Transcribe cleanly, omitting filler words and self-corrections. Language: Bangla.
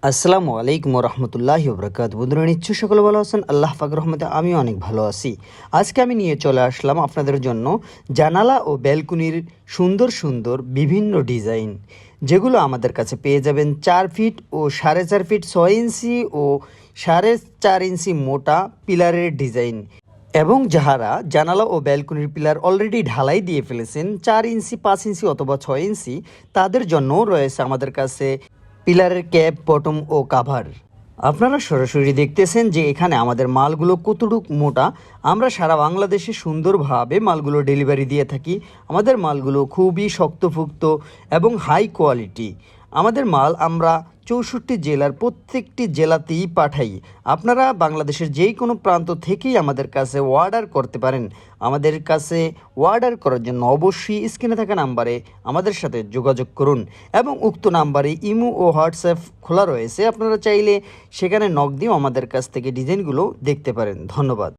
আসসালামু আলাইকুম রহমতুল্লাহি ওবরাকাত। বন্ধুরা, নিশ্চয় সকলে ভালো আছেন। আল্লাহ পাকের রহমতে আমিও অনেক ভালো আছি। আজকে আমি নিয়ে চলে আসলাম আপনাদের জন্য জানালা ও ব্যালকনির সুন্দর সুন্দর বিভিন্ন ডিজাইন, যেগুলো আমাদের কাছে পেয়ে যাবেন 4 ফিট ও 4.5 ফিট 6 ইঞ্চি ও 4.5 ইঞ্চি মোটা পিলারের ডিজাইন। এবং যাহারা জানালা ও ব্যালকনির পিলার অলরেডি ঢালাই দিয়ে ফেলেছেন 4 ইঞ্চি, 5 ইঞ্চি অথবা 6 ইঞ্চি, তাদের জন্যও রয়েছে আমাদের কাছে পিলারের ক্যাপ, বটম ও কাভার। আপনারা সরাসরি দেখতেছেন যে এখানে আমাদের মালগুলো কতটুক মোটা। আমরা সারা বাংলাদেশে সুন্দরভাবে মালগুলো ডেলিভারি দিয়ে থাকি। আমাদের মালগুলো খুবই শক্তপোক্ত এবং হাই কোয়ালিটি। আমাদের মাল আমরা 64 জেলার প্রত্যেকটি জেলাতেই পাঠাই। আপনারা বাংলাদেশের যেই কোনো প্রান্ত থেকেই আমাদের কাছে অর্ডার করতে পারেন। আমাদের কাছে অর্ডার করার জন্য অবশ্যই স্ক্রিনে থাকা নাম্বারে আমাদের সাথে যোগাযোগ করুন এবং উক্ত নাম্বারে ইমো ও হোয়াটসঅ্যাপ খোলা রয়েছে। আপনারা চাইলে সেখানে নক দিয়েও আমাদের কাছ থেকে ডিজাইনগুলো দেখতে পারেন। ধন্যবাদ।